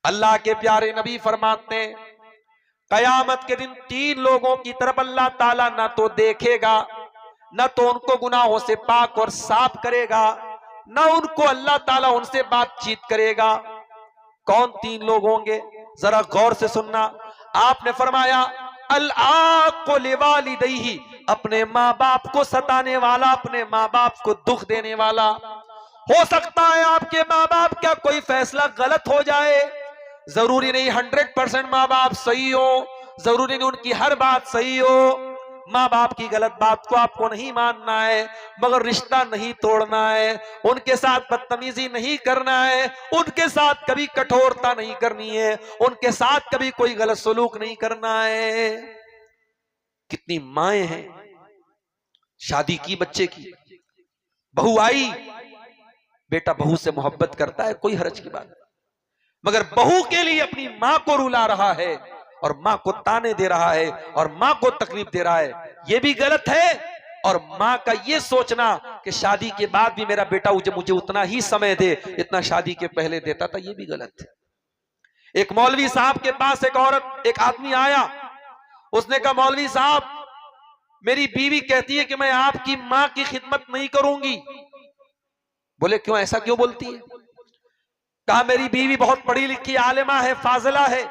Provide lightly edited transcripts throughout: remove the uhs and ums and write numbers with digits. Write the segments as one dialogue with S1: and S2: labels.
S1: अल्लाह के प्यारे नबी फरमाते हैं, कयामत के दिन 3 लोगों की तरफ अल्लाह ताला ना तो देखेगा, न तो उनको गुनाहों से पाक और साफ करेगा, न उनको अल्लाह ताला उनसे बातचीत करेगा। कौन 3 लोग होंगे, जरा गौर से सुनना। आपने फरमाया अल आक़ु लिवालिदैहि, अपने माँ बाप को सताने वाला, अपने माँ बाप को दुख देने वाला। हो सकता है आपके माँ बाप का कोई फैसला गलत हो जाए, जरूरी नहीं 100% माँ बाप सही हो, जरूरी नहीं उनकी हर बात सही हो। माँ बाप की गलत बात को आपको नहीं मानना है, मगर रिश्ता नहीं तोड़ना है, उनके साथ बदतमीजी नहीं करना है, उनके साथ कभी कठोरता नहीं करनी है, उनके साथ कभी कोई गलत सलूक नहीं करना है। कितनी माएं हैं, शादी की बच्चे की, बहू आई, बेटा बहू से मोहब्बत करता है, कोई हर्ज की बात नहीं, मगर बहू के लिए अपनी मां को रुला रहा है और मां को ताने दे रहा है और मां को तकलीफ दे रहा है, यह भी गलत है। और मां का यह सोचना कि शादी के बाद भी मेरा बेटा मुझे उतना ही समय दे इतना शादी के पहले देता था, यह भी गलत है। एक मौलवी साहब के पास एक आदमी आया, उसने कहा मौलवी साहब, मेरी बीवी कहती है कि मैं आपकी मां की खिदमत नहीं करूंगी। बोले क्यों, ऐसा क्यों बोलती है? कहा मेरी बीवी बहुत पढ़ी लिखी आलिमा है, फाजिला है,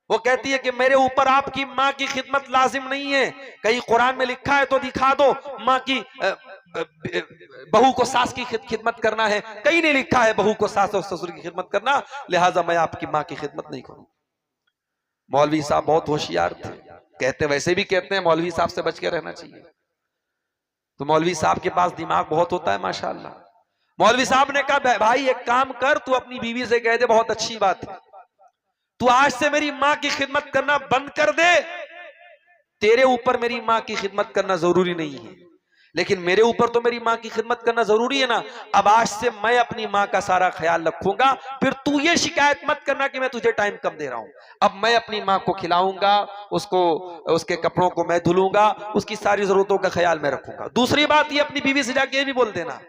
S1: वो कहती है कि मेरे ऊपर आपकी माँ की खिदमत लाजिम नहीं है। कहीं कुरान में लिखा है तो दिखा दो, माँ की बहू को सास की खिदमत करना है, कहीं नहीं लिखा है बहू को सास और ससुर की खिदमत करना, लिहाजा मैं आपकी माँ की खिदमत नहीं करूं। मौलवी साहब बहुत होशियार थे, कहते वैसे भी कहते हैं मौलवी साहब से बच के रहना चाहिए, तो मौलवी साहब के पास दिमाग बहुत होता है माशाअल्लाह। मौलवी साहब ने कहा भाई एक काम कर, तू अपनी बीवी से कह दे बहुत अच्छी बात है, तू आज से मेरी मां की खिदमत करना बंद कर दे, तेरे ऊपर मेरी मां की खिदमत करना जरूरी नहीं है, लेकिन मेरे ऊपर तो मेरी मां की खिदमत करना जरूरी है ना। अब आज से मैं अपनी मां का सारा ख्याल रखूंगा, फिर तू ये शिकायत मत करना कि मैं तुझे टाइम कम दे रहा हूं। अब मैं अपनी मां को खिलाऊंगा, उसको उसके कपड़ों को मैं धुलूंगा, उसकी सारी जरूरतों का ख्याल मैं रखूंगा। दूसरी बात ये अपनी बीवी से जाके ये भी बोल देना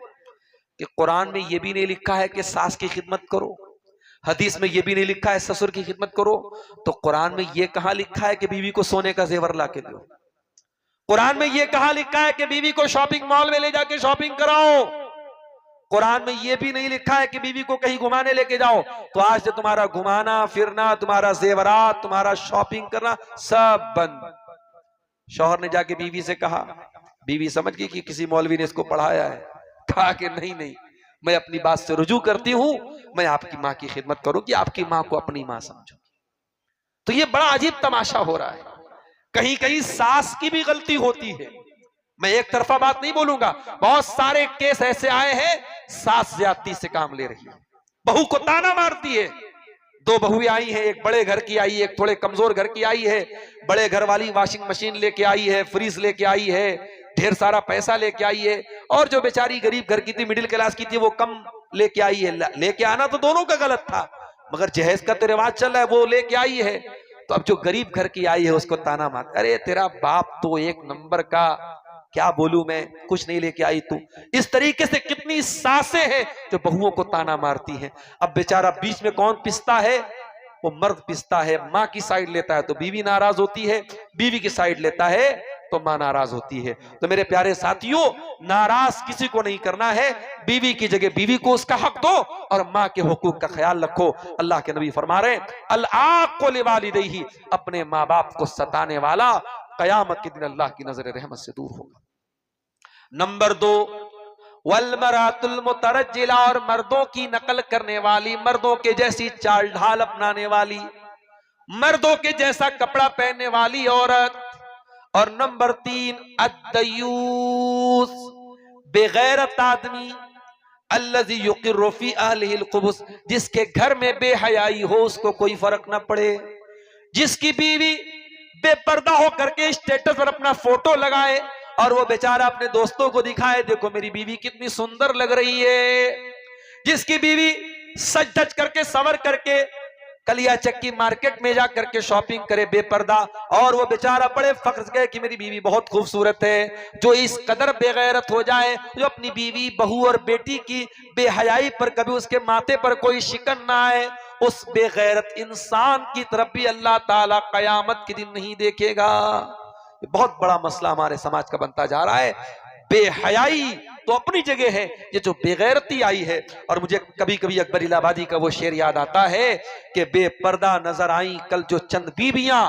S1: कि कुरान में ये भी नहीं लिखा है कि सास की खिदमत करो, हदीस में ये भी नहीं लिखा है ससुर की खिदमत करो, तो कुरान में ये कहां लिखा है कि बीवी को सोने का जेवर ला के दो? कुरान में ये कहां लिखा है कि बीवी को शॉपिंग मॉल में ले जाके शॉपिंग कराओ? कुरान में ये भी नहीं लिखा है कि बीवी को कहीं घुमाने लेके जाओ। तो आज से तुम्हारा घुमाना फिरना, तुम्हारा जेवरात, तुम्हारा शॉपिंग करना सब बंद। शौहर ने जाके बीवी से कहा, बीवी समझ गई कि किसी मौलवी ने इसको पढ़ाया है, कहा कि नहीं, मैं अपनी बात से रुजू करती हूं, मैं आपकी मां की खिदमत करूंगी, आपकी मां को अपनी मां समझूंगी। तो ये बड़ा अजीब तमाशा हो रहा है, कहीं कहीं सास की भी गलती होती है। मैं एक तरफा बात नहीं बोलूंगा, बहुत सारे केस ऐसे आए हैं सास ज्यादती से काम ले रही है, बहू को ताना मारती है। 2 बहुएं आई हैं, एक बड़े घर की आई है, एक थोड़े कमजोर घर की आई है। बड़े घर वाली वॉशिंग मशीन लेके आई है, फ्रीज लेके आई है, ढेर सारा पैसा लेके आई है, और जो बेचारी गरीब घर की थी, मिडिल क्लास की थी, वो कम लेके आई है। लेके आना तो दोनों का गलत था, मगर जहेज का तो रिवाज चल रहा है, वो लेके आई है। तो अब जो गरीब घर की आई है उसको ताना मार, अरे तेरा बाप तो एक नंबर का, क्या बोलूं मैं, कुछ नहीं लेके आई तू। इस तरीके से कितनी सासें हैं जो बहुओं को ताना मारती हैं। अब बेचारा बीच में कौन पिसता है? वो मर्द पिसता है, माँ की साइड लेता है तो बीवी नाराज होती है, बीवी की साइड लेता है तो मां नाराज होती है। तो मेरे प्यारे साथियों, नाराज किसी को नहीं करना है, बीवी की जगह बीवी को उसका हक दो और मां के हुकूक का ख्याल रखो। अल्लाह के नबी फरमा रहे हैं अल आक़ु लिवालिदैहि, अपने माँ बाप को सताने वाला कयामत के दिन अल्लाह की नजर रहमत से दूर होगा। नंबर 2, वल्मरातुल मुतरज्जिला, और मर्दों की नकल करने वाली, मर्दों के जैसी चाल ढाल अपनाने वाली, मर्दों के जैसा कपड़ा पहनने वाली औरत। और नंबर 3, अद्दयूस, बेगैरत आदमी, अल्लज़ी युक़िर्रु फ़ी अहलिहिल ख़ुबुस, जिसके घर में बेहयाई हो उसको कोई फर्क ना पड़े, जिसकी बीवी बेपर्दा होकर के स्टेटस पर अपना फोटो लगाए और वो बेचारा अपने दोस्तों को दिखाए, देखो मेरी बीवी कितनी सुंदर लग रही है, जिसकी बीवी सज धज करके संवर करके कलिया चक्की मार्केट में जा करके शॉपिंग करे बेपर्दा, और वो बेचारा बड़े फख्र से कहे कि मेरी बीवी बहुत खूबसूरत है। जो इस कदर बेगैरत हो जाए, जो अपनी बीवी, बहू और बेटी की बेहयाई पर कभी उसके माथे पर कोई शिकन ना आए, उस बेगैरत इंसान की तरफ भी अल्लाह ताला कयामत के दिन नहीं देखेगा। ये बहुत बड़ा मसला हमारे समाज का बनता जा रहा है। बेहयाई तो अपनी जगह है, ये जो बेगैरती आई है। और मुझे कभी कभी अकबर इलाहाबादी का वो शेर याद आता है कि बेपर्दा नजर आई कल जो चंद बीबियां,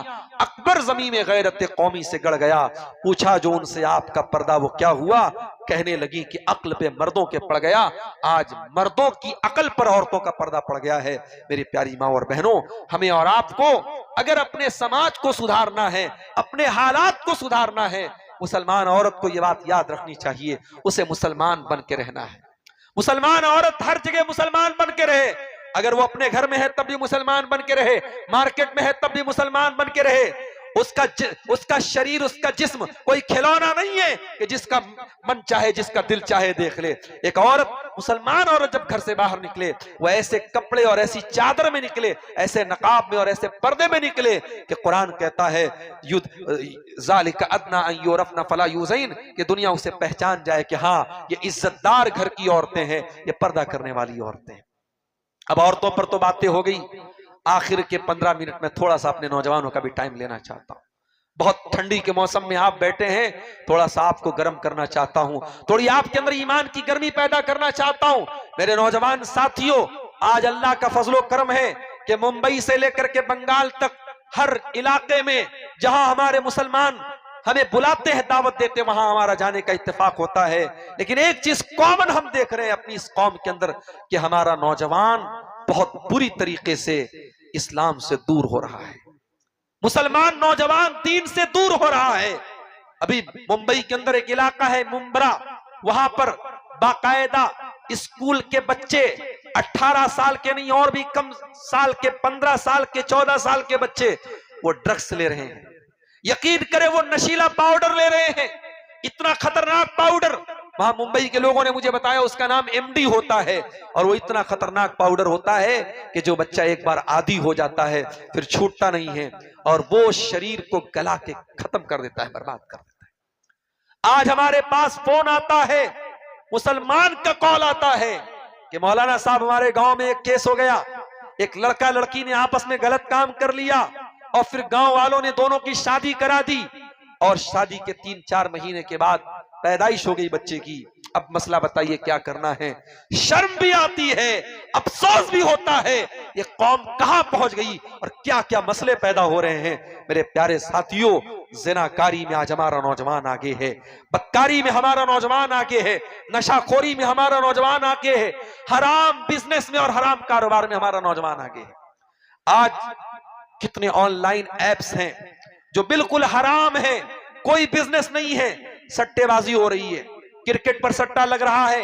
S1: अकबर जमीन में गैरत कौमी से गड़ गया। पूछा जो उनसे आपका पर्दा वो क्या हुआ, कहने लगी कि अक्ल पे मर्दों के पड़ गया। आज मर्दों की अकल पर औरतों का पर्दा पड़ गया है। मेरी प्यारी माँ और बहनों, हमें और आपको अगर अपने समाज को सुधारना है, अपने हालात को सुधारना है, मुसलमान औरत को यह बात याद रखनी चाहिए, उसे मुसलमान बन के रहना है। मुसलमान औरत हर जगह मुसलमान बन के रहे। अगर वो अपने घर में है तब भी मुसलमान बन के रहे, मार्केट में है तब भी मुसलमान बन के रहे। उसका शरीर, उसका जिस्म कोई खिलौना नहीं है कि जिसका मन चाहे, जिसका दिल चाहे देख ले। एक औरत, मुसलमान औरत जब घर से बाहर निकले, वो ऐसे कपड़े और ऐसी चादर में निकले, ऐसे नकाब में और ऐसे पर्दे में निकले कि कुरान कहता है ज़ालिका अदना अन युरफ़ना फला युज़ैन, कि दुनिया उसे पहचान जाए कि हाँ ये इज्जतदार घर की औरतें हैं, ये पर्दा करने वाली औरतें हैं। अब औरतों पर तो बातें हो गई, आखिर के 15 मिनट में थोड़ा सा अपने नौजवानों का भी टाइम लेना चाहता हूं। बहुत ठंडी के मौसम में आप बैठे हैं, थोड़ा सा आपको गर्म करना चाहता हूं, थोड़ी आपके अंदर ईमान की गर्मी पैदा करना चाहता हूं। मेरे नौजवान साथियों, आज अल्लाह का फजलो करम है कि मुंबई से लेकर के बंगाल तक हर इलाके में जहां हमारे मुसलमान हमें बुलाते हैं, दावत देते, वहां हमारा जाने का इत्तेफाक होता है। लेकिन एक चीज कॉमन हम देख रहे हैं अपनी इस कौम के अंदर कि हमारा नौजवान बहुत बुरी तरीके से इस्लाम से दूर हो रहा है। मुसलमान नौजवान दीन से दूर हो रहा है। अभी मुंबई के अंदर एक इलाका है मुंब्रा, वहां पर बाकायदा स्कूल के बच्चे 18 साल के नहीं और भी कम साल के, 15 साल के, 14 साल के बच्चे वो ड्रग्स ले रहे हैं। यकीन करें वो नशीला पाउडर ले रहे हैं, इतना खतरनाक पाउडर। वहां मुंबई के लोगों ने मुझे बताया उसका नाम एमडी होता है, और वो इतना खतरनाक पाउडर होता है कि जो बच्चा एक बार आदी हो जाता है फिर छूटता नहीं है, और वो शरीर को गला के खत्म कर देता है, बर्बाद कर देता है। आज हमारे पास फोन आता है, मुसलमान का कॉल आता है कि मौलाना साहब हमारे गांव में एक केस हो गया, एक लड़का लड़की ने आपस में गलत काम कर लिया और फिर गांव वालों ने दोनों की शादी करा दी, और शादी के 3-4 महीने के बाद पैदाइश हो गई बच्चे की। अब मसला बताइए क्या करना है। शर्म भी आती है, अफसोस भी होता है, ये कौम कहां पहुंच गई और क्या क्या मसले पैदा हो रहे हैं। मेरे प्यारे साथियों, ज़िनाकारी में आज हमारा नौजवान आगे है, बदकारी में हमारा नौजवान आगे है, नशाखोरी में हमारा नौजवान आगे है, हराम बिजनेस में और हराम कारोबार में हमारा नौजवान आगे है। आज कितने ऑनलाइन एप्स हैं जो बिल्कुल हराम है, कोई बिजनेस नहीं है, सट्टेबाजी हो रही है, क्रिकेट पर सट्टा लग रहा है,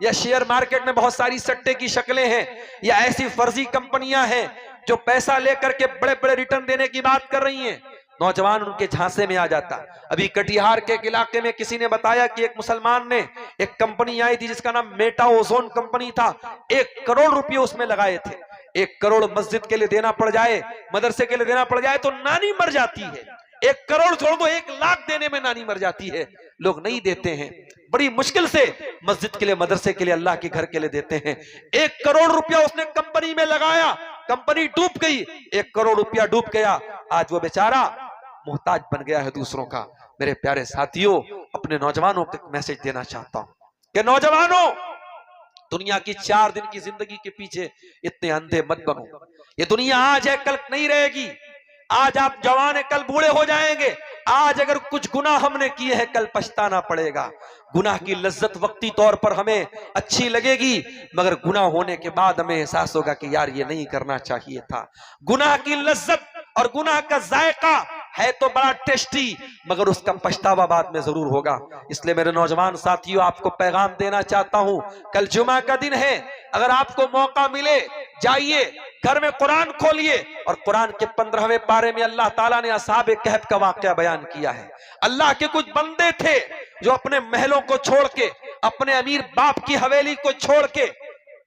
S1: या शेयर मार्केट में बहुत सारी सट्टे की शक्लें हैं, या ऐसी फर्जी कंपनियां हैं जो पैसा लेकर के बड़े बड़े रिटर्न देने की बात कर रही हैं। नौजवान उनके झांसे में आ जाता। अभी कटिहार के इलाके में किसी ने बताया कि एक मुसलमान ने एक कंपनी आई थी जिसका नाम मेटा ओजोन कंपनी था, 1 करोड़ रुपए उसमें लगाए थे। 1 करोड़ मस्जिद के लिए देना पड़ जाए, मदरसे के लिए देना पड़ जाए तो नानी मर जाती है। 1 करोड़ छोड़ दो, 1 लाख देने में नानी मर जाती है। लोग नहीं देते हैं, बड़ी मुश्किल से मस्जिद के लिए, मदरसे के लिए, अल्लाह के घर के लिए देते हैं। 1 करोड़ रुपया उसने कंपनी में लगाया, कंपनी डूब गई, 1 करोड़ रुपया डूब गया। आज वो बेचारा मोहताज बन गया है दूसरों का। मेरे प्यारे साथियों, अपने नौजवानों को मैसेज देना चाहता हूं कि नौजवानों, दुनिया की 4 दिन की जिंदगी के पीछे इतने अंधे मत बनो। ये दुनिया आज है, कल नहीं रहेगी। आज आप जवान है, कल बूढ़े हो जाएंगे। आज अगर कुछ गुनाह हमने किए हैं, कल पछताना पड़ेगा। गुनाह की लज्जत वक्ती तौर पर हमें अच्छी लगेगी, मगर गुनाह होने के बाद हमें एहसास होगा कि यार ये नहीं करना चाहिए था। गुनाह की लज्जत और गुनाह का जायका है तो बड़ा टेस्टी, मगर उसका पछतावा बाद में जरूर होगा। इसलिए मेरे नौजवान साथियों, आपको पैगाम देना चाहता हूं, कल जुमा का दिन है, अगर आपको मौका मिले जाइए, घर में कुरान खोलिए, और कुरान के 15वें पारे में अल्लाह ताला ने असहाबे कहफ का वाकया बयान किया है। अल्लाह के कुछ बंदे थे जो अपने महलों को छोड़ के, अपने अमीर बाप की हवेली को छोड़ के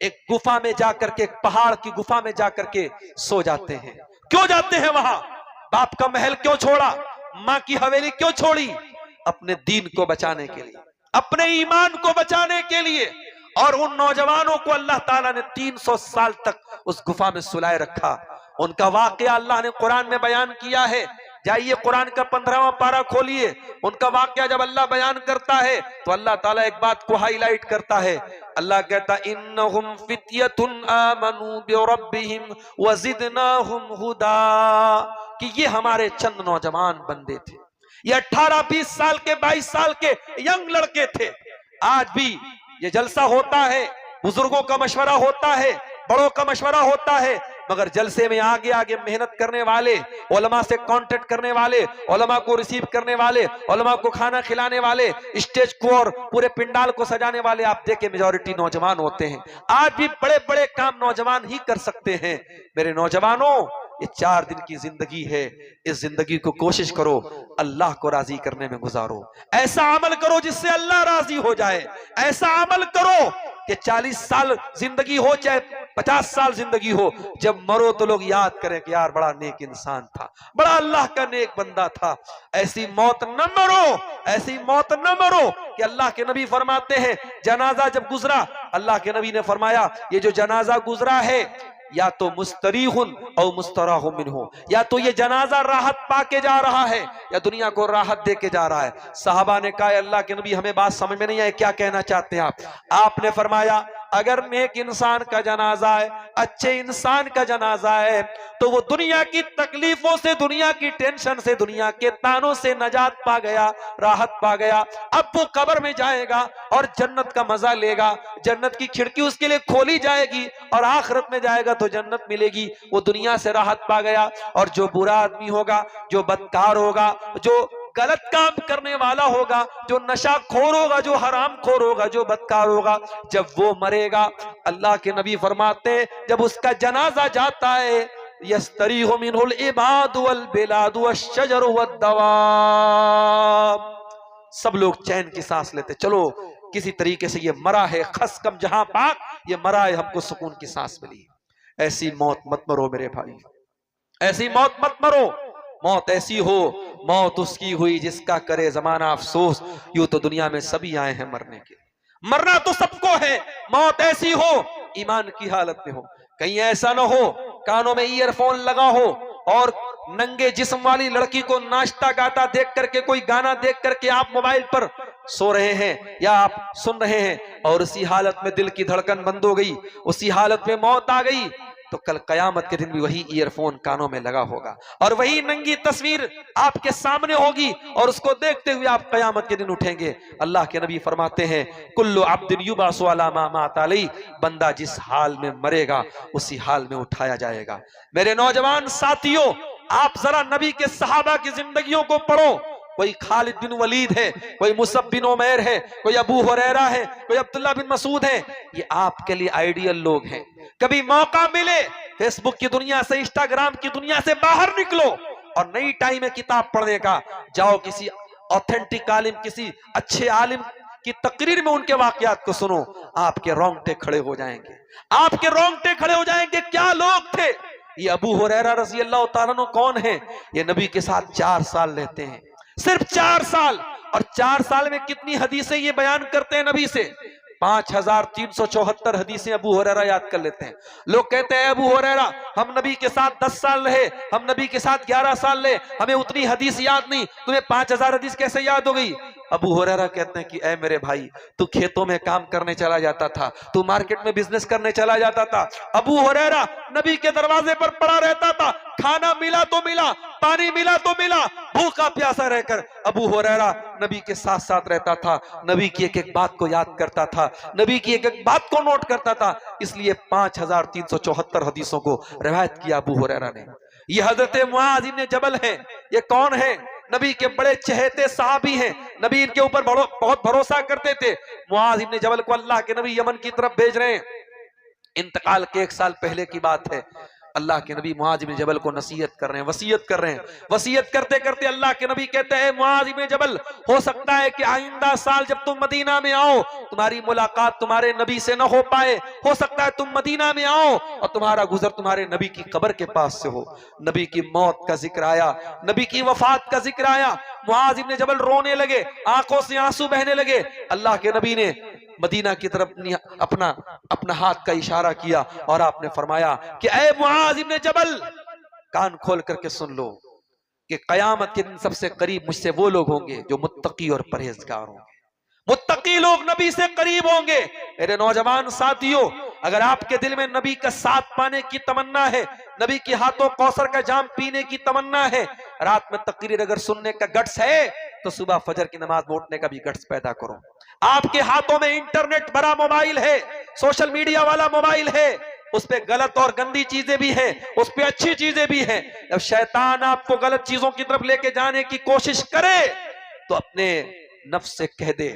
S1: एक गुफा में जाकर के, एक पहाड़ की गुफा में जाकर के सो जाते हैं। क्यों जाते हैं वहां? बाप का महल क्यों छोड़ा, मां की हवेली क्यों छोड़ी? अपने दीन को बचाने के लिए, अपने ईमान को बचाने के लिए, और उन नौजवानों को अल्लाह ताला ने 300 साल तक उस गुफा में सुलाए रखा। उनका वाकया अल्लाह ने कुरान में बयान किया है। जाइए कुरान का 15वां पारा खोलिए, उनका वाकया जब अल्लाह बयान करता है तो अल्लाह ताला एक बात को हाईलाइट करता है। अल्लाह कहता इन्नहुम फित्यतुन आमनू बिरब्बिहिम वज़िदनाहुम हुदा, कि ये हमारे चंद नौजवान बंदे थे। ये 18-20 साल के 22 साल के यंग लड़के थे। आज भी ये जलसा होता है, बुजुर्गों का मशवरा होता है, बड़ों का मशवरा होता है, मगर जलसे में आगे आगे मेहनत करने वाले, उलमा से कांटेक्ट करने वाले, उलमा को रिसीव करने वाले, उलमा को खाना खिलाने वाले, स्टेज को और पूरे पिंडाल को सजाने वाले, आप देखें मेजॉरिटी नौजवान होते हैं। आज भी बड़े बड़े काम नौजवान ही कर सकते हैं। मेरे नौजवानों, ये 4 दिन की जिंदगी है, इस जिंदगी को कोशिश करो अल्लाह को राजी करने में गुजारो। ऐसा अमल करो जिससे अल्लाह राजी हो जाए। ऐसा अमल करो कि 40 साल जिंदगी हो चाहे 50 साल जिंदगी हो, जब मरो तो लोग याद करें कि यार बड़ा नेक इंसान था, बड़ा अल्लाह का नेक बंदा था। ऐसी मौत न मरो, ऐसी मौत न मरो कि अल्लाह के नबी फरमाते हैं जनाजा जब गुजरा, अल्लाह के नबी ने फरमाया ये जो जनाजा गुजरा है या तो मुस्तरीहुन और मुस्तराहुम मिन्हु, या तो ये जनाजा राहत पाके जा रहा है या दुनिया को राहत दे के जा रहा है। साहबा ने कहा अल्लाह के नबी हमें बात समझ में नहीं आई, क्या कहना चाहते हैं आप? आपने फरमाया अगर नेक इंसान का जनाजा है, अच्छे इंसान का जनाजा है, तो वो दुनिया की तकलीफों से, दुनिया की टेंशन से, दुनिया के तानों से नजात पा गया, राहत पा गया। अब वो कब्र में जाएगा और जन्नत का मजा लेगा, जन्नत की खिड़की उसके लिए खोली जाएगी और आखिरत में जाएगा तो जन्नत मिलेगी। वो दुनिया से राहत पा गया। और जो बुरा आदमी होगा, जो बदकार होगा, जो गलत काम करने वाला होगा, जो नशाखोर होगा, जो हराम खोर होगा, जो बदकार होगा, जब वो मरेगा, अल्लाह के नबी फरमाते जब उसका जनाजा जाता है यस्तरीहु मिनहुल इबादु वल बिलादु वश्शजरु वद्दवाब, सब लोग चैन की सांस लेते, चलो किसी तरीके से ये मरा है, खस कम जहां पाक, ये मरा है, हमको सुकून की सांस मिली। ऐसी मौत मत मरो मेरे भाई, ऐसी मौत मत मरो। मौत ऐसी हो, मौत उसकी हुई जिसका करे जमाना अफसोस। यूं तो दुनिया में सभी आए हैं मरने के, मरना तो सबको है। मौत ऐसी हो ईमान की हालत में हो, कहीं ऐसा ना हो कानों में ईयरफोन लगा हो और नंगे जिस्म वाली लड़की को नाचता गाता देख करके, कोई गाना देख करके आप मोबाइल पर सो रहे हैं या आप सुन रहे हैं और उसी हालत में दिल की धड़कन बंद हो गई, उसी हालत में मौत आ गई, तो कल कयामत के दिन भी वही ईयरफोन कानों में लगा होगा और वही नंगी तस्वीर आपके सामने होगी और उसको देखते हुए आप कयामत के दिन उठेंगे। अल्लाह के नबी फरमाते हैं कुल्लु अब्दिन युबासु अला मा मात अलैहि, बंदा जिस हाल में मरेगा उसी हाल में उठाया जाएगा। मेरे नौजवान साथियों, आप जरा नबी के सहाबा की जिंदगियों को पढ़ो। कोई खालिद बिन वलीद है, कोई मुसअब बिन उमैर है, कोई अबू हुरैरा है, कोई अब्दुल्ला बिन मसूद है, ये आपके लिए आइडियल लोग हैं। कभी मौका मिले फेसबुक की दुनिया से, इंस्टाग्राम की दुनिया से बाहर निकलो और नई टाइम है किताब पढ़ने का, जाओ किसी ऑथेंटिक आलिम, किसी अच्छे आलिम की तकरीर में उनके वाकयात को सुनो, आपके रोंगटे खड़े हो जाएंगे, आपके रोंगटे खड़े हो जाएंगे। क्या लोग थे ये! अबू हुरैरा रज़ी अल्लाह तआला अन्हु कौन है? ये नबी के साथ 4 साल रहते हैं, सिर्फ 4 साल, और 4 साल में कितनी हदीसें ये बयान करते हैं नबी से? 5374 हदीसें अबू हुरैरा याद कर लेते हैं। लोग कहते हैं अबू हुरैरा हम नबी के साथ 10 साल रहे, हम नबी के साथ 11 साल रहे, हमें उतनी हदीस याद नहीं, तुम्हें 5000 हदीस कैसे याद हो गई? अबू हुरैरा कहते हैं कि ऐ मेरे भाई, तू खेतों में काम करने चला जाता था, तू मार्केट में बिजनेस करने चला जाता था। अबू हुरैरा नबी के दरवाजे पर पड़ा रहता था, खाना मिला तो मिला, पानी मिला तो मिला, भूखा प्यासा रहकर अबू हुरैरा नबी के साथ साथ रहता था, नबी की एक एक बात को याद करता था, नबी की एक एक बात को नोट करता था। इसलिए 5374 हदीसों को रिवायत किया अबू हुरैरा ने। ये हजरत मुआज इब्न जबल है। ये कौन है? नबी के बड़े चहेते सहाबी हैं, नबी इनके ऊपर बहुत भरोसा करते थे। मुआज इब्न जबल को अल्लाह के नबी यमन की तरफ भेज रहे हैं, इंतकाल के 1 साल पहले की बात है। अल्लाह के नबी मुआज इब्न जबल को नसीहत कर रहे हैं, वसीयत कर रहे हैं। वसीयत करते करते अल्लाह के नबी कहते हैं मुआज इब्न जबल, हो सकता है कि आइंदा साल जब तुम मदीना में आओ तुम्हारी मुलाकात तुम्हारे नबी से न हो पाए, हो सकता है तुम मदीना में आओ और तुम्हारा गुजर तुम्हारे नबी की कब्र के पास से हो। नबी की मौत का जिक्र आया, नबी की वफात का जिक्र आया, मुआज इब्न जबल रोने लगे, आंखों से आंसू बहने लगे। अल्लाह के नबी ने मदीना की तरफ अपना अपना हाथ का इशारा किया और आपने फरमाया कि ऐ मुआज इब्ने जबल, कान खोल करके सुन लो कि कयामत के दिन सबसे करीब मुझसे वो लोग होंगे जो मुत्तकी और परहेजगार होंगे। मुत्तकी लोग नबी से करीब होंगे। मेरे नौजवान साथियों, अगर आपके दिल में नबी का साथ पाने की तमन्ना है, नबी के हाथों कौसर का जाम पीने की तमन्ना है, रात में तकरीर अगर सुनने का गट्स है, तो सुबह फजर की नमाज में उठने का भी गट्स पैदा करो। आपके हाथों में इंटरनेट भरा मोबाइल है, सोशल मीडिया वाला मोबाइल है, उस पे गलत और गंदी चीजें भी हैं, उस पे अच्छी चीजें भी हैं। जब शैतान आपको गलत चीजों की तरफ लेके जाने की कोशिश करे, तो अपने नफ्स से कह दे,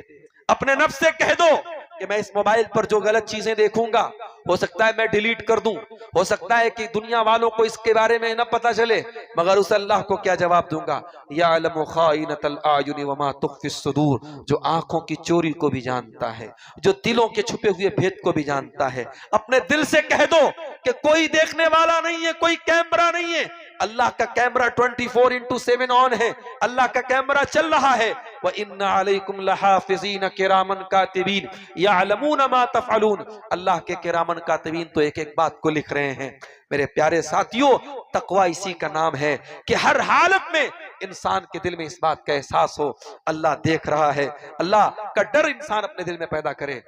S1: अपने नफ्स से कह दो कि मैं इस मोबाइल पर जो गलत चीजें देखूंगा, हो सकता है मैं डिलीट कर दूं, हो सकता है कि दुनिया वालों को इसके बारे में न पता चले, मगर उस अल्लाह को क्या जवाब दूंगा? यअलमु खाइनतल आयुनि वमा तुख्फिस सुदूर, जो आंखों की चोरी को भी जानता है, जो दिलों के छुपे हुए भेद को भी जानता है। अपने दिल से कह दो कि कोई देखने वाला नहीं है, कोई कैमरा नहीं है, अल्लाह का कैमरा 24/7 ऑन है, अल्लाह का कैमरा चल रहा है। व इन्ना अलैकुम लहाफिज़ीन किरामन कातिबीन यअलमून मा तफ़अलून, अल्लाह के किरामन कातिबीन तो एक एक बात को लिख रहे हैं। मेरे प्यारे साथियों, तकवा इसी का नाम है कि हर हालत में इंसान के दिल में इस बात का एहसास हो, अल्लाह देख रहा है, अल्लाह का डर इंसान अपने दिल में पैदा करे।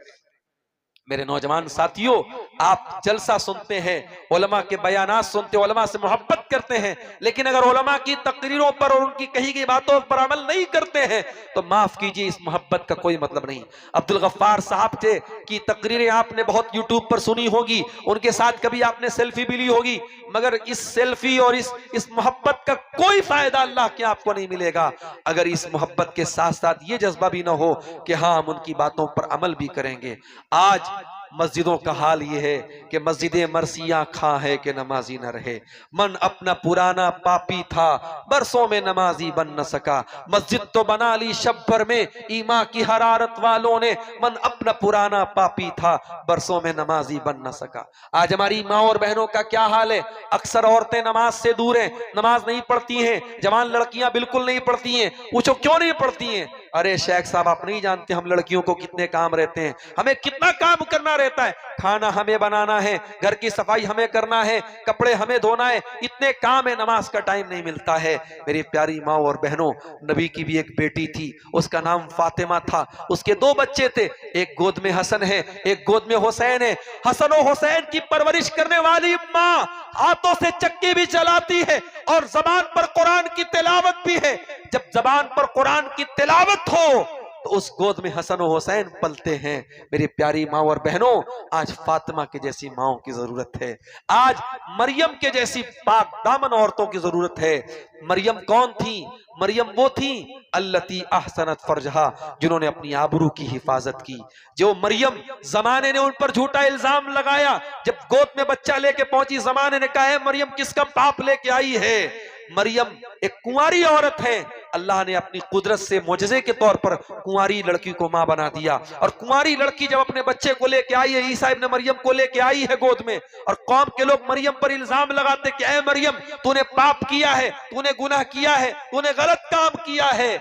S1: मेरे नौजवान साथियों, आप जलसा सुनते हैं, उलमा के बयानात सुनते हैं, उलमा से मोहब्बत करते हैं, लेकिन अगर उलमा की तकरीरों पर और उनकी कही गई बातों पर अमल नहीं करते हैं, तो माफ कीजिए, इस मोहब्बत का कोई मतलब नहीं। अब्दुल गफ्फार साहब थे की तकरीरें आपने बहुत यूट्यूब पर सुनी होगी, उनके साथ कभी आपने सेल्फी भी ली होगी, मगर इस सेल्फी और इस मोहब्बत का कोई फायदा अल्लाह के आपको नहीं मिलेगा अगर इस मोहब्बत के साथ साथ ये जज्बा भी ना हो कि हाँ, हम उनकी बातों पर अमल भी करेंगे। आज मस्जिदों का हाल ये है कि मस्जिदें मरसियां खा है कि नमाजी न रहे। मन अपना पुराना पापी था, बरसों में नमाजी बन न सका। मस्जिद तो बना ली शब भर में ईमा की हरारत वालों ने, मन अपना पुराना पापी था, बरसों में नमाजी बन न सका। आज हमारी माँ और बहनों का क्या हाल है? अक्सर औरतें नमाज से दूर हैं, नमाज नहीं पढ़ती हैं, जवान लड़कियां बिल्कुल नहीं पढ़ती हैं। पूछो क्यों नहीं पढ़ती हैं? अरे शेख साहब, आप नहीं जानते हम लड़कियों को कितने काम रहते हैं, हमें कितना काम करना रहता है। खाना हमें बनाना है, घर की सफाई हमें करना है, कपड़े हमें धोना है, इतने काम है, नमाज का टाइम नहीं मिलता है। मेरी प्यारी माँ और बहनों, नबी की भी एक बेटी थी, उसका नाम फातिमा था, उसके 2 बच्चे थे, एक गोद में हसन है, एक गोद में हुसैन है। हसन और हुसैन की परवरिश करने वाली माँ हाथों से चक्की भी चलाती है और जबान पर कुरान की तिलावत भी है। जब जबान पर कुरान की तिलावत हो तो उस गोद में हसन और हुसैन पलते हैं। मेरी प्यारी माँ और बहनों, आज फातिमा के जैसी माओं की जरूरत है, आज मरियम के जैसी पाक दामन औरतों की जरूरत है। मरियम कौन थी? मरियम वो थी अल्लती अहसनत फरजहा, जिन्होंने अपनी आबरू की हिफाजत की। जो मरियम, जमाने ने उन पर झूठा इल्जाम लगाया, जब गोद में बच्चा लेके पहुंची, जमाने ने कहा है मरियम किसका पाप लेके आई है। मरियम एक कुंवारी औरत है, अल्लाह ने अपनी कुदरत से मोजज़े के तौर पर कुंवारी लड़की को मां बना दिया। और कुंवारी लड़की जब अपने बच्चे को लेके आई है, ईसा इब्न मरियम को लेके आई है गोद में, और कौम के लोग मरियम पर इल्जाम लगाते कि ऐ मरियम, तूने पाप किया है, तूने गुनाह किया है, तूने गलत काम किया है।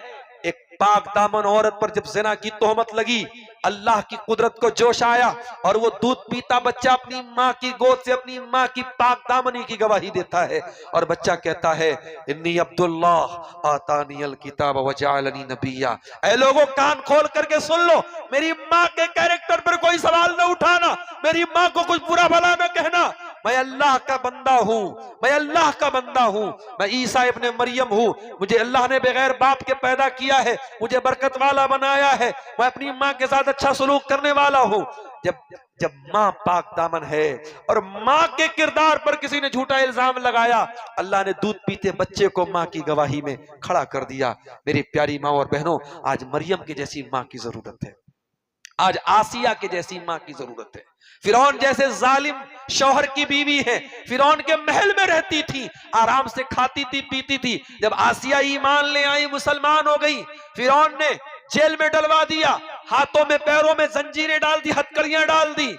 S1: एक पाक दामन औरत पर जब ज़िना की तोहमत लगी, अल्लाह की कुदरत को जोश आया और वो दूध पीता बच्चा अपनी माँ की गोद से अपनी माँ की पाक दामनी की गवाही देता है और बच्चा कहता है इन्नी अब्दुल्लाह आतानियल किताब व जअलनी नबिय्या। ऐ लोगों, कान खोल करके सुन लो, मेरी माँ के कैरेक्टर पर कोई सवाल न उठाना, मेरी माँ को कुछ बुरा भला न कहना। मैं अल्लाह का बंदा हूँ, मैं अल्लाह का बंदा हूँ, मैं ईसा इब्ने मरियम हूँ, मुझे अल्लाह ने बगैर बाप के पैदा किया है, मुझे बरकत वाला बनाया है, मैं अपनी माँ के साथ अच्छा सलूक करने वाला हूँ। जब माँ पाक दामन है और माँ के किरदार पर किसी ने झूठा इल्जाम लगाया, अल्लाह ने दूध पीते बच्चे को माँ की गवाही में खड़ा कर दिया। मेरी प्यारी माँ और बहनों, आज मरियम की जैसी माँ की जरूरत है, आज आसिया के जैसी माँ की जरूरत है। फिरौन जैसे जालिम शौहर की बीवी है, फिरौन के महल में रहती थी, आराम से खाती थी पीती थी। जब आसिया ईमान ले आई, मुसलमान हो गई, फिरौन ने जेल में डलवा दिया, हाथों में पैरों में जंजीरें डाल दी, हथकड़ियां डाल दी।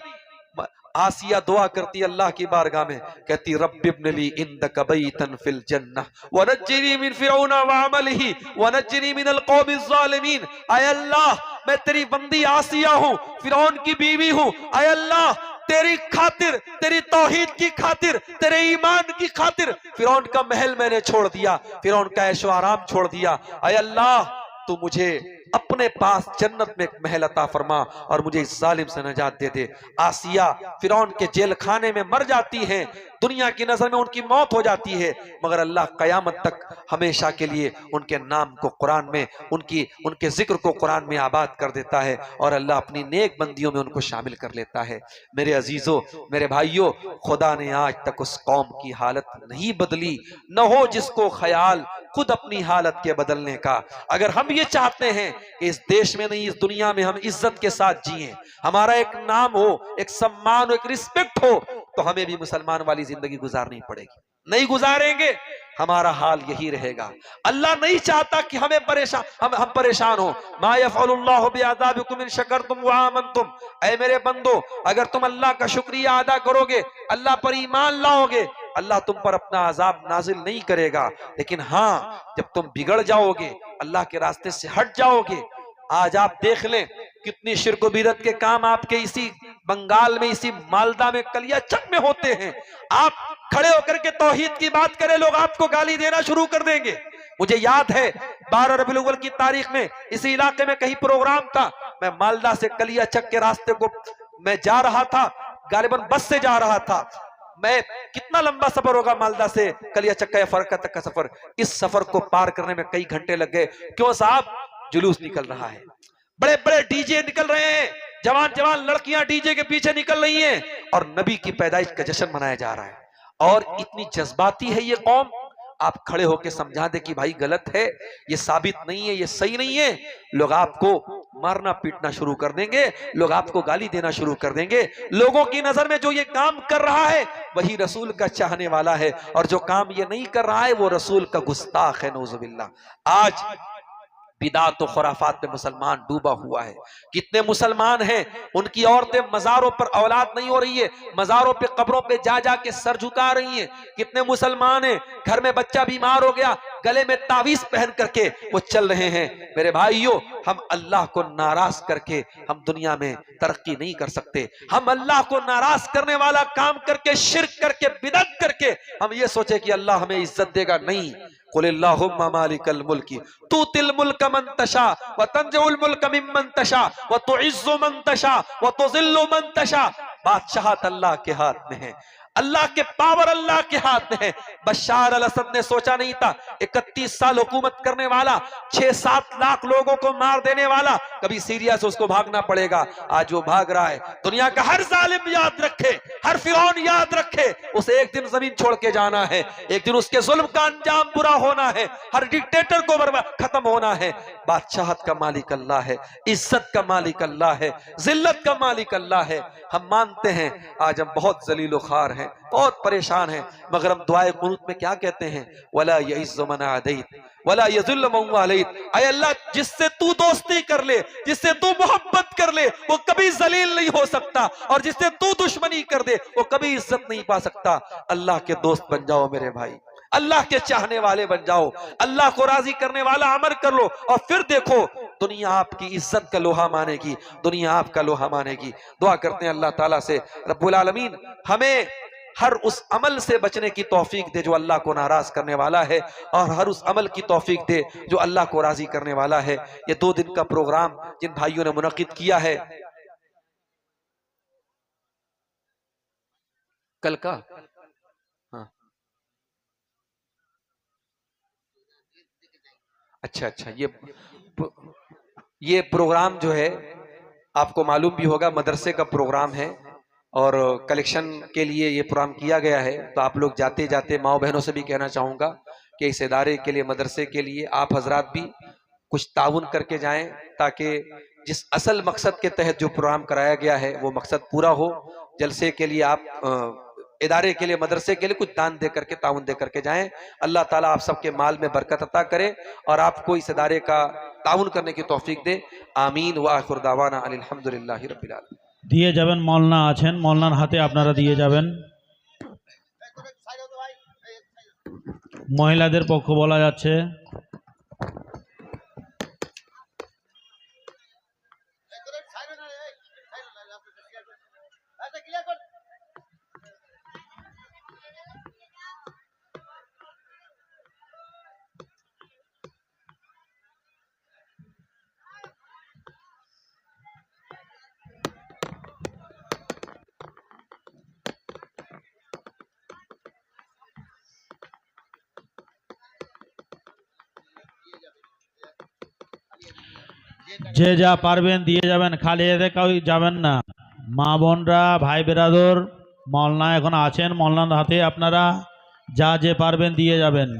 S1: आसिया दुआ करती अल्लाह की बारगाह में, कहती रब्बि इब्नली इंदक बैतन फिल जन्नह वनज्जिनी मिन फिरौन व अमलिही वनज्जिनी मिनल कौमिज़ ज़ालिमीन। ऐ अल्लाह, मैं तेरी बंदी आसिया हूँ, फिरौन की बीवी हूँ। ऐ अल्लाह, तेरी खातिर, तेरी तौहीद की खातिर, तेरे ईमान की खातिर फिरौन का महल मैंने छोड़ दिया, फिरौन का ऐशो आराम छोड़ दिया। ऐ अल्लाह, तू मुझे अपने पास जन्नत में एक महल अता फरमा और मुझे इस जालिम से नजात दे दे। आसिया फिरौन के जेल खाने में मर जाती हैं, दुनिया की नजर में उनकी मौत हो जाती है, मगर अल्लाह कयामत तक हमेशा के लिए उनके नाम को कुरान में, उनके जिक्र को कुरान में आबाद कर देता है और अल्लाह अपनी नेक बंदियों में उनको शामिल कर लेता है। मेरे अजीजों, मेरे भाइयों, खुदा ने आज तक उस कौम की हालत नहीं बदली, न हो जिसको ख्याल खुद अपनी हालत के बदलने का। अगर हम ये चाहते हैं कि इस देश में नहीं, इस दुनिया में हम इज्जत के साथ जिए, हमारा एक नाम हो, एक सम्मान हो, एक रिस्पेक्ट हो, तो हमें भी मुसलमान वाली जिंदगी गुजारनी पड़ेगी। नहीं गुजारेंगे हमारा हाल यही रहेगा। अल्लाह नहीं चाहता कि हम परेशान हो। मा यफ़अलुल्लाहु बिअज़ाबिकुम इन शकरतुम व आमनतुम। ऐ मेरे बंदो, अगर तुम अल्लाह का शुक्रिया अदा करोगे, अल्लाह पर ईमान लाओगे, अल्लाह तुम पर अपना अजाब नाजिल नहीं करेगा। लेकिन हाँ, जब तुम बिगड़ जाओगे, अल्लाह के रास्ते से हट जाओगे, आज आप देख लें कितनी शिर्क व बिदअत के काम आपके इसी बंगाल में, इसी मालदा में, कलियाचक में होते हैं। आप खड़े होकर के तौहीद की बात करें, लोग आपको गाली देना शुरू कर देंगे। मुझे याद है 12 रबीउल अव्वल की तारीख में इसी इलाके में कहीं प्रोग्राम था, मैं मालदा से कलियाचक के रास्ते को मैं जा रहा था, गालिबन बस से जा रहा था। मैं कितना लंबा सफर होगा मालदा से कलियाचक का, फरका तक का सफर, इस सफर को पार करने में कई घंटे लग गए। क्यों साहब? जुलूस निकल रहा है, बड़े बड़े डीजे निकल रहे हैं, जवान जवान लड़कियां डीजे के पीछे निकल रही हैं और नबी की पैदाइश का जश्न मनाया जा रहा है। और इतनी जज्बाती है ये कौम, आप खड़े होकर समझा दे कि भाई गलत है, ये साबित नहीं है, ये सही नहीं है, लोग आपको मारना पीटना शुरू कर देंगे, लोग आपको गाली देना शुरू कर देंगे। लोगों की नजर में जो ये काम कर रहा है वही रसूल का चाहने वाला है, और जो काम ये नहीं कर रहा है वो रसूल का गुस्ताख है, नऊजुबिल्लाह। आज बिदात और खुराफात में मुसलमान डूबा हुआ है। कितने मुसलमान हैं, उनकी औरतें मज़ारों पर औलाद नहीं हो रही है, मज़ारों पे, कब्रों पे जा जा के सर झुका रही हैं। कितने मुसलमान हैं, घर में बच्चा बीमार हो गया, गले में तावीज पहन करके वो चल रहे हैं। मेरे भाइयों, हम अल्लाह को नाराज करके हम दुनिया में तरक्की नहीं कर सकते। हम अल्लाह को नाराज करने वाला काम करके, शिर्क करके, बिदअत करके हम ये सोचे कि अल्लाह हमें इज्जत देगा, नहीं। कुलिल्लाहुम्मा मालिकल मुल्की तूतिल मुल्क मन तशा व तंज़िउल मुल्क मिम्मन तशा व तुइज़्ज़ु मन तशा व तुज़िल्लु मन तशा। बादशाहत अल्लाह के हाथ में है, अल्लाह के पावर अल्लाह के हाथ में है। बशार अल असद ने सोचा नहीं था, 31 साल हुकूमत करने वाला, 6-7 लाख लोगों को मार देने वाला, कभी सीरिया से उसको भागना पड़ेगा। आज वो भाग रहा है। दुनिया का हर जालिम याद रखे, हर फिरौन याद रखे, उसे एक दिन जमीन छोड़ के जाना है, एक दिन उसके जुल्म का अंजाम बुरा होना है, हर डिक्टेटर को खत्म होना है। बादशाहत का मालिक अल्लाह है, इज्जत का मालिक अल्लाह है, जिल्लत का मालिक अल्लाह है। हम मानते हैं आज हम बहुत जलीलो खार हैं, बहुत परेशान हैं, मगर हम दुआए कुनूत में क्या कहते हैं? वला यइज़्ज़ु मन आदैत वला यज़िल्लु मन वालैत। ऐ अल्लाह, जिससे तू दोस्ती कर ले, जिससे तू मोहब्बत कर ले, वो कभी जलील नहीं हो सकता, और जिससे तू दुश्मनी कर दे वो कभी इज्जत नहीं पा सकता। अल्लाह के दोस्त बन जाओ मेरे भाई, अल्लाह के चाहने वाले बन जाओ, अल्लाह को राजी करने वाला अमल कर लो, और फिर देखो दुनिया आपकी इज्जत का लोहा मानेगी, दुनिया आपका लोहा मानेगी। दुआ करते हैं अल्लाह ताला से, रब्बुल आलमीन हमें हर उस अमल से बचने की तौफीक दे जो अल्लाह को नाराज करने वाला है, और हर उस अमल की तौफीक दे जो अल्लाह को राजी करने वाला है। ये 2 दिन का प्रोग्राम जिन भाइयों ने मुनक्किद किया है, कल का, हाँ, अच्छा, ये प्रोग्राम जो है आपको मालूम भी होगा, मदरसे का प्रोग्राम है और कलेक्शन के लिए ये प्रोग्राम किया गया है। तो आप लोग जाते जाते माओ बहनों से भी कहना चाहूँगा कि इस इदारे के लिए, मदरसे के लिए आप हजरात भी कुछ ताउन करके जाएं, ताकि जिस असल मकसद के तहत जो प्रोग्राम कराया गया है वो मकसद पूरा हो। जलसे के लिए आप इदारे के लिए, मदरसे के लिए कुछ दान दे करके, ताउन दे करके जाएं। अल्लाह ताला आप सबके माल में बरकत अता करे और आपको इस इदारे का ताउन करने की तौफीक दे। आमीन व आखिर दावाना अनिल हम्दुलिल्लाहि रब्बिल आलमीन।
S2: দিয়ে যাবেন। মলনা আছেন, মলনার হাতে আপনারা দিয়ে যাবেন। মহিলাদের পক্ষ বলা যাচ্ছে। যে যা পারবেন দিয়ে যাবেন, খালি এতে কেউ যাবেন না। মা বোনরা, ভাই বেরাদর মলনা এখন আছেন, মলনার হাতে আপনারা যা যে পারবেন দিয়ে যাবেন।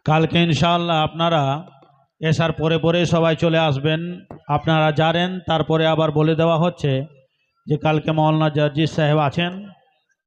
S2: কালকে ইনশাআল্লাহ আপনারা এসার পরে পরে সবাই চলে আসবেন। আপনারা জানেন, তারপরে আবার বলে দেওয়া হচ্ছে যে কালকে মওলানা জার্জিস সাহেব আছেন।